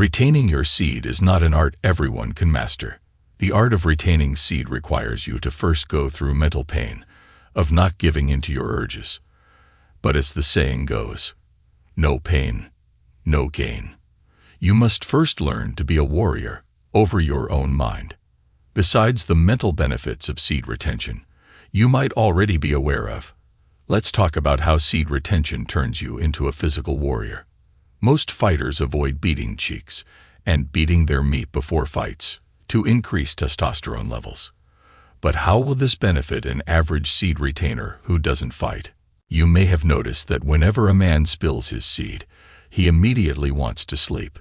Retaining your seed is not an art everyone can master. The art of retaining seed requires you to first go through mental pain of not giving in to your urges. But as the saying goes, no pain, no gain. You must first learn to be a warrior over your own mind. Besides the mental benefits of seed retention, you might already be aware of. Let's talk about how seed retention turns you into a physical warrior. Most fighters avoid beating cheeks and beating their meat before fights to increase testosterone levels. But how will this benefit an average seed retainer who doesn't fight? You may have noticed that whenever a man spills his seed, he immediately wants to sleep.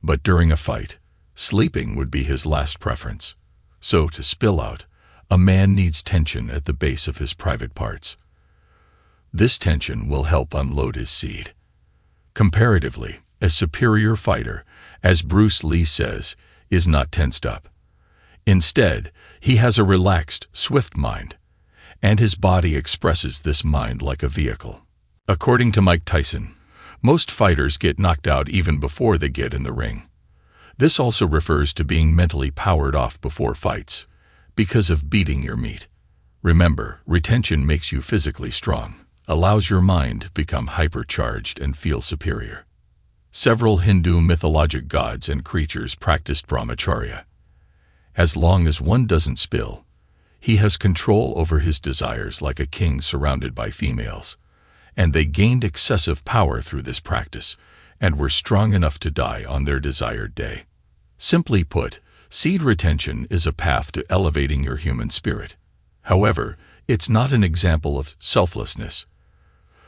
But during a fight, sleeping would be his last preference. So to spill out, a man needs tension at the base of his private parts. This tension will help unload his seed. Comparatively, a superior fighter, as Bruce Lee says, is not tensed up. Instead, he has a relaxed, swift mind, and his body expresses this mind like a vehicle. According to Mike Tyson, most fighters get knocked out even before they get in the ring. This also refers to being mentally powered off before fights, because of beating your meat. Remember, retention makes you physically strong, allows your mind to become hypercharged and feel superior. Several Hindu mythologic gods and creatures practiced brahmacharya. As long as one doesn't spill, he has control over his desires like a king surrounded by females, and they gained excessive power through this practice and were strong enough to die on their desired day. Simply put, seed retention is a path to elevating your human spirit. However, it's not an example of selflessness.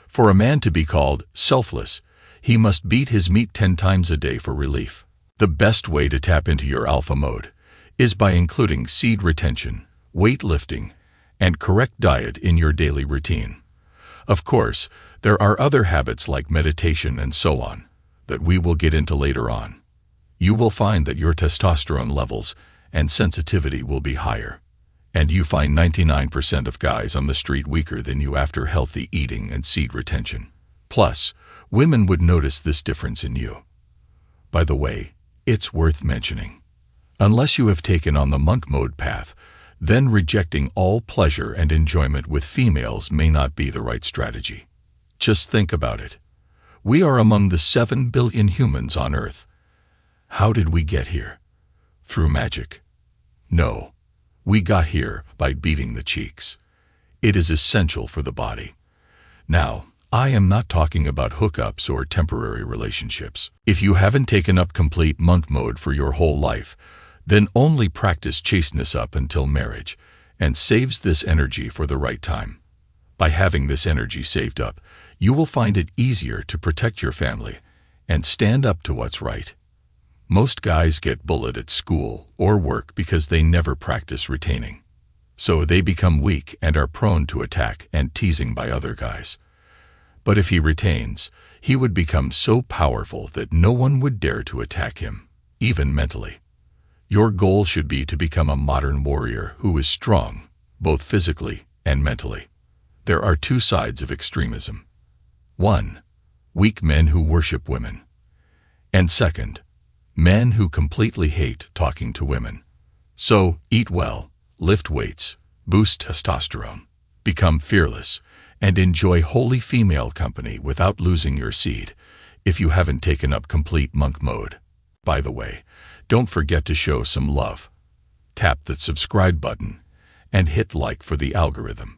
For a man to be called selfless, he must beat his meat 10 times a day for relief. The best way to tap into your alpha mode is by including seed retention, weightlifting, and correct diet in your daily routine. Of course, there are other habits like meditation and so on that we will get into later on. You will find that your testosterone levels and sensitivity will be higher, and you find 99% of guys on the street weaker than you after healthy eating and seed retention. Plus, women would notice this difference in you. By the way, it's worth mentioning, unless you have taken on the monk mode path, then rejecting all pleasure and enjoyment with females may not be the right strategy. Just think about it. We are among the 7 billion humans on Earth. How did we get here? Through magic? No. We got here by beating the cheeks. It is essential for the body. Now, I am not talking about hookups or temporary relationships. If you haven't taken up complete monk mode for your whole life, then only practice chasteness up until marriage, and saves this energy for the right time. By having this energy saved up, you will find it easier to protect your family and stand up to what's right. Most guys get bullied at school or work because they never practice retaining. So they become weak and are prone to attack and teasing by other guys. But if he retains, he would become so powerful that no one would dare to attack him, even mentally. Your goal should be to become a modern warrior who is strong, both physically and mentally. There are 2 sides of extremism. 1. Weak men who worship women. And 2nd, men who completely hate talking to women. So, eat well, lift weights, boost testosterone, become fearless, and enjoy wholly female company without losing your seed if you haven't taken up complete monk mode. By the way, don't forget to show some love. Tap that subscribe button and hit like for the algorithm.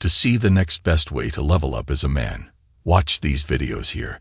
To see the next best way to level up as a man, watch these videos here.